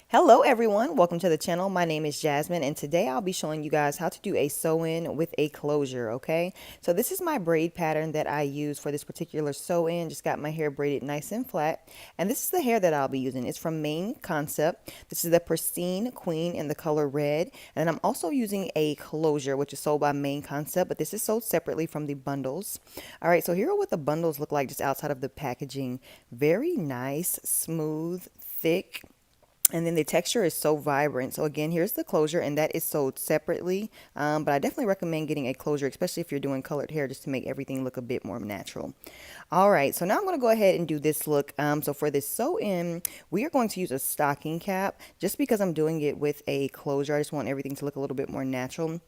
Hello everyone, welcome to the channel. My name is Jasmine and today I'll be showing you guys how to do a sew-in with a closure, okay? So this is my braid pattern that I use for this particular sew-in. Just got my hair braided nice and flat. And this is the hair that I'll be using. It's from Main Concept. This is the Pristine Queen in the color red. And I'm also using a closure, which is sold by Main Concept, but this is sold separately from the bundles. All right, so here are what the bundles look like just outside of the packaging. Very nice, smooth, thick. And then the texture is so vibrant. So again, here's the closure, and that is sold separately. But I definitely recommend getting a closure, especially if you're doing colored hair, just to make everything look a bit more natural. All right, so now I'm going to go ahead and do this look. So for this sew-in, we are going to use a stocking cap. Just because I'm doing it with a closure, I just want everything to look a little bit more natural.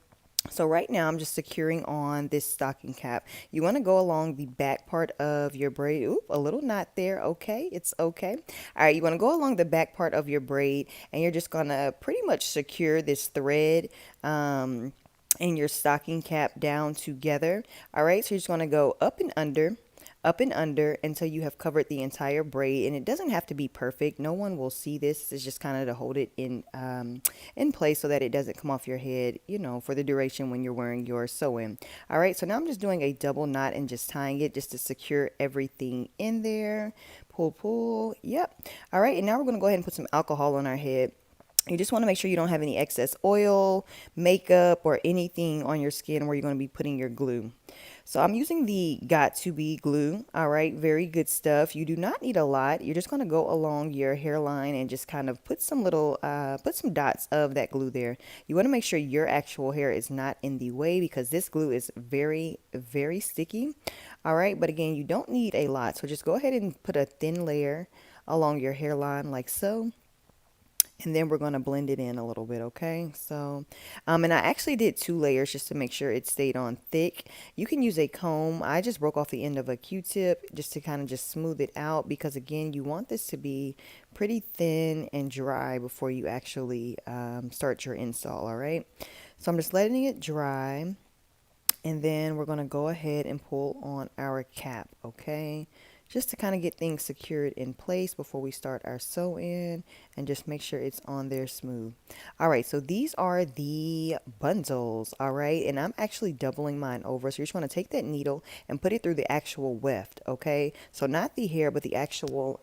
So right now I'm just securing on this stocking cap. You want to go along the back part of your braid. Oop, a little knot there. Okay, it's okay. All right, you want to go along the back part of your braid and you're just going to pretty much secure this thread and your stocking cap down together. All right, so you're just going to go up and under until you have covered the entire braid, and it doesn't have to be perfect. No one will see this. It's just kind of to hold it in place so that it doesn't come off your head, you know, for the duration when you're wearing your sew-in. All right, so now I'm just doing a double knot and just tying it just to secure everything in there. Pull, pull. Yep. All right, and now we're going to go ahead and put some alcohol on our head. You just want to make sure you don't have any excess oil, makeup, or anything on your skin where you're going to be putting your glue. So I'm using the Got To Be glue. All right, very good stuff. You do not need a lot. You're just going to go along your hairline and just kind of put some put some dots of that glue there. You want to make sure your actual hair is not in the way because this glue is very, very sticky. All right, but again, you don't need a lot. So just go ahead and put a thin layer along your hairline like so. And then we're going to blend it in a little bit, okay? So, and I actually did 2 layers just to make sure it stayed on thick. You can use a comb. I just broke off the end of a Q-tip just to kind of just smooth it out because, again, you want this to be pretty thin and dry before you actually start your install, all right? So I'm just letting it dry. And then we're going to go ahead and pull on our cap, okay? Just to kind of get things secured in place before we start our sew-in and just make sure it's on there smooth. All right, so these are the bundles, all right? And I'm actually doubling mine over. So you just want to take that needle and put it through the actual weft, okay? So not the hair, but the actual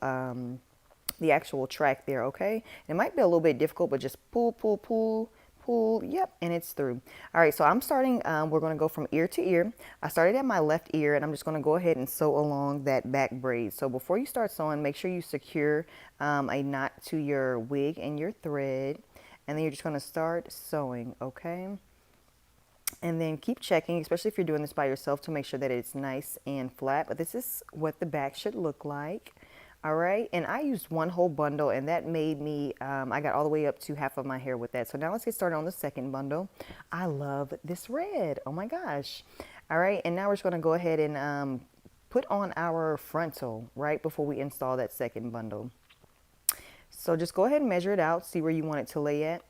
track there, okay? It might be a little bit difficult, but just pull, pull, pull, pull. Yep, and it's through. All right, so I'm starting, we're going to go from ear to ear. I started at my left ear, and I'm just going to go ahead and sew along that back braid. So before you start sewing, make sure you secure a knot to your wig and your thread, and then you're just going to start sewing, okay? And then keep checking, especially if you're doing this by yourself, to make sure that it's nice and flat. But this is what the back should look like. All right, and I used one whole bundle, and that made me, I got all the way up to half of my hair with that. So now let's get started on the second bundle. I love this red. Oh my gosh. All right, and now we're just going to go ahead and put on our frontal right before we install that second bundle. So just go ahead and measure it out, see where you want it to lay at.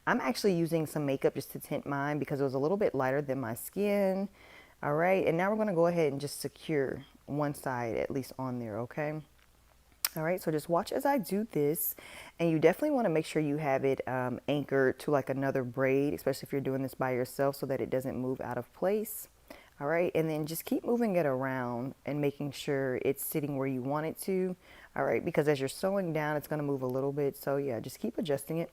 I'm actually using some makeup just to tint mine because it was a little bit lighter than my skin. All right, and now we're going to go ahead and just secure one side at least on there, okay? All right, so just watch as I do this, and you definitely want to make sure you have it anchored to like another braid, especially if you're doing this by yourself so that it doesn't move out of place. All right, and then just keep moving it around and making sure it's sitting where you want it to. All right, because as you're sewing down, it's going to move a little bit. So yeah, just keep adjusting it.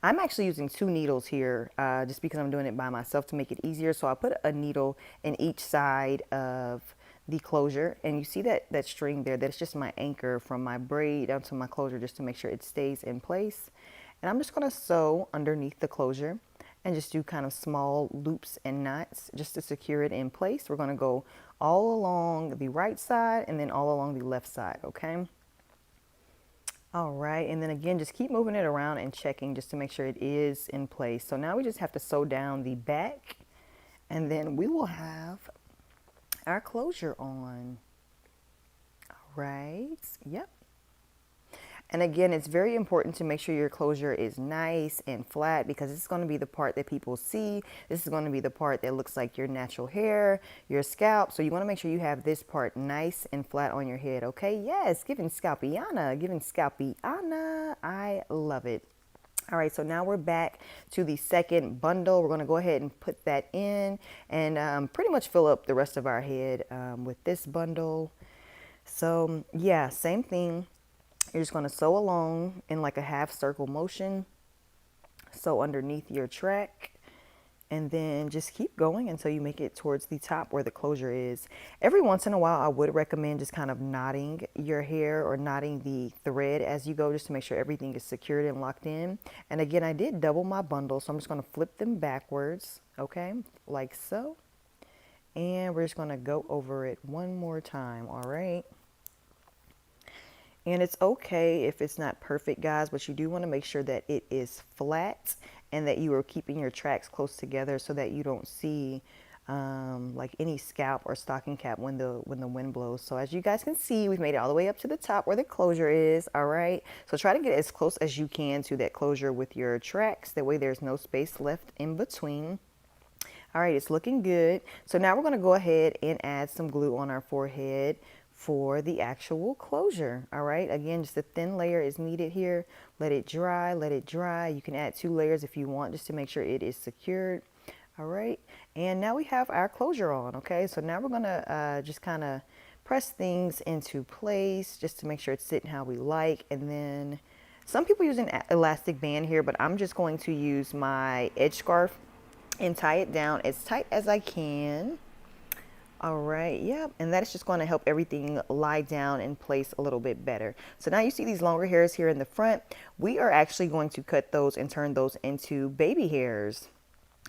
I'm actually using 2 needles here just because I'm doing it by myself to make it easier. So I put a needle in each side of the closure, and you see that string there, that's just my anchor from my braid down to my closure just to make sure it stays in place. And I'm just going to sew underneath the closure and just do kind of small loops and knots just to secure it in place. We're going to go all along the right side and then all along the left side, okay? All right, and then again, just keep moving it around and checking just to make sure it is in place. So now we just have to sew down the back, and then we will have our closure on. All right, yep. And again, it's very important to make sure your closure is nice and flat because this is going to be the part that people see. This is going to be the part that looks like your natural hair, your scalp. So you want to make sure you have this part nice and flat on your head, okay? Yes, giving scalpiana, giving scalpiana. I love it. All right, so now we're back to the second bundle. We're going to go ahead and put that in and pretty much fill up the rest of our head with this bundle. So yeah, same thing. You're just going to sew along in like a half circle motion. Sew underneath your track and then just keep going until you make it towards the top where the closure is. Every once in a while, I would recommend just kind of knotting your hair or knotting the thread as you go just to make sure everything is secured and locked in. And again, I did double my bundle, so I'm just going to flip them backwards, okay, like so. And we're just going to go over it one more time, all right? And it's okay if it's not perfect, guys, but you do want to make sure that it is flat and that you are keeping your tracks close together so that you don't see like any scalp or stocking cap when the wind blows. So as you guys can see, we've made it all the way up to the top where the closure is. All right. So try to get as close as you can to that closure with your tracks. That way there's no space left in between. All right, it's looking good. So now we're going to go ahead and add some glue on our forehead for the actual closure. All right, again, just a thin layer is needed here. Let it dry, let it dry. You can add 2 layers if you want, just to make sure it is secured. All right, and now we have our closure on. Okay, so now we're gonna just kind of press things into place just to make sure it's sitting how we like. And then some people use an elastic band here, but I'm just going to use my edge scarf and tie it down as tight as I can. All right, yep, and that is just going to help everything lie down in place a little bit better. So now you see these longer hairs here in the front. We are actually going to cut those and turn those into baby hairs.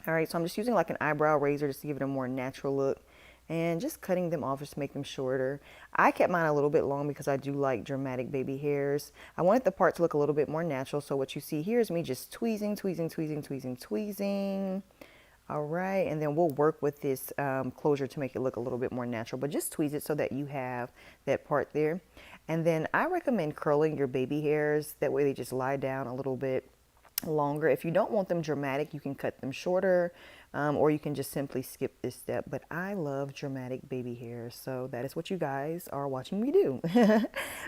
All right, so I'm just using like an eyebrow razor just to give it a more natural look and just cutting them off just to make them shorter. I kept mine a little bit long because I do like dramatic baby hairs. I wanted the part to look a little bit more natural. So what you see here is me just tweezing, tweezing, tweezing, tweezing, tweezing. All right, and then we'll work with this closure to make it look a little bit more natural, but just tweeze it so that you have that part there. And then I recommend curling your baby hairs. That way they just lie down a little bit longer. If you don't want them dramatic, you can cut them shorter, or you can just simply skip this step. But I love dramatic baby hairs, so that is what you guys are watching me do.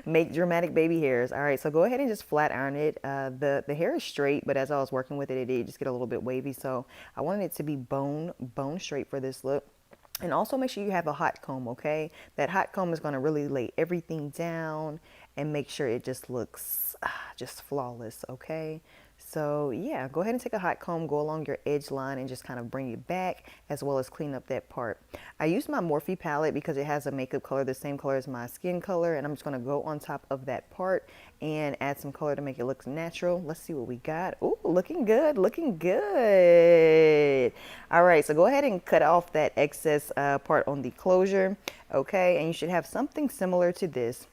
Make dramatic baby hairs. All right, so go ahead and just flat iron it. The hair is straight, but as I was working with it, it did just get a little bit wavy, so I wanted it to be bone straight for this look. And also make sure you have a hot comb, okay? That hot comb is going to really lay everything down and make sure it just looks just flawless, okay? So yeah, go ahead and take a hot comb, go along your edge line and just kind of bring it back, as well as clean up that part. I used my Morphe palette because it has a makeup color the same color as my skin color, and I'm just going to go on top of that part and add some color to make it look natural. Let's see what we got. Ooh, looking good, looking good. All right, so go ahead and cut off that excess part on the closure, okay? And you should have something similar to this.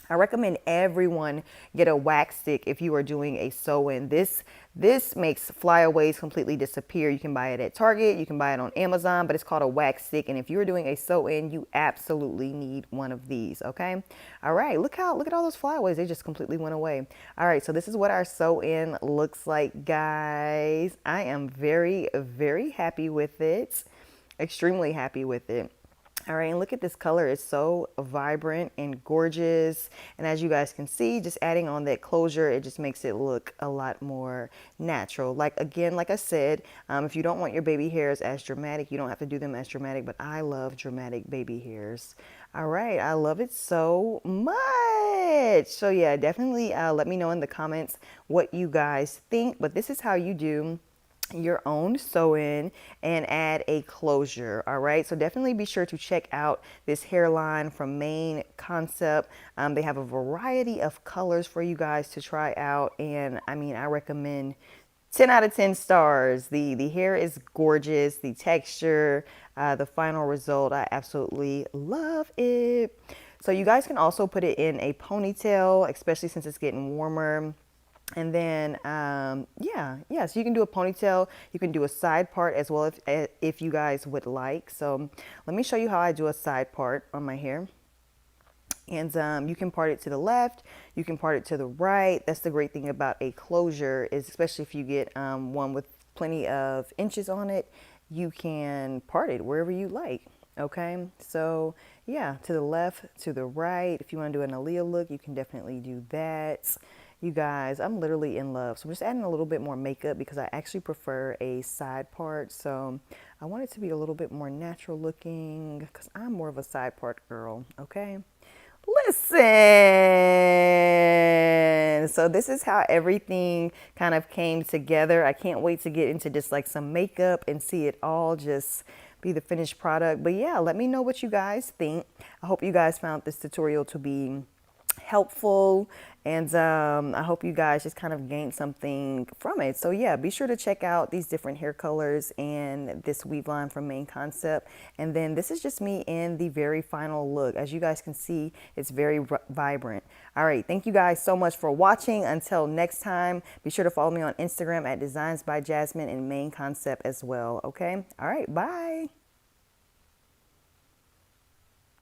I recommend everyone get a wax stick if you are doing a sew-in. This makes flyaways completely disappear. You can buy it at Target, you can buy it on Amazon, but it's called a wax stick. And if you're doing a sew-in, you absolutely need one of these, okay? All right, look at all those flyaways. They just completely went away. All right, so this is what our sew-in looks like, guys. I am very, very happy with it. Extremely happy with it. All right, and look at this color. It's so vibrant and gorgeous. And as you guys can see, just adding on that closure, it just makes it look a lot more natural. Like, again, like I said, if you don't want your baby hairs as dramatic, you don't have to do them as dramatic, but I love dramatic baby hairs. All right, I love it so much. So yeah, definitely let me know in the comments what you guys think, but this is how you do your own sew-in and add a closure. All right, so definitely be sure to check out this hairline from Main Concept. They have a variety of colors for you guys to try out, and I mean, I recommend 10 out of 10 stars. The hair is gorgeous, the texture, the final result, I absolutely love it. So you guys can also put it in a ponytail, especially since it's getting warmer. And then, yeah, so you can do a ponytail, you can do a side part as well if you guys would like. So let me show you how I do a side part on my hair. And you can part it to the left, you can part it to the right. That's the great thing about a closure, is especially if you get one with plenty of inches on it, you can part it wherever you like. Okay, so yeah, to the left, to the right. If you want to do an Aaliyah look, you can definitely do that. You guys, I'm literally in love. So I'm just adding a little bit more makeup because I actually prefer a side part. So I want it to be a little bit more natural looking because I'm more of a side part girl. Okay. Listen, so this is how everything kind of came together. I can't wait to get into just like some makeup and see it all just be the finished product. But yeah, let me know what you guys think. I hope you guys found this tutorial to be helpful, and I hope you guys just kind of gained something from it. So yeah, be sure to check out these different hair colors and this weave line from Main Concept. And then this is just me in the very final look. As you guys can see, it's very vibrant. All right, thank you guys so much for watching. Until next time, be sure to follow me on Instagram at Designs by Jasmine and Main Concept as well. Okay, all right, bye.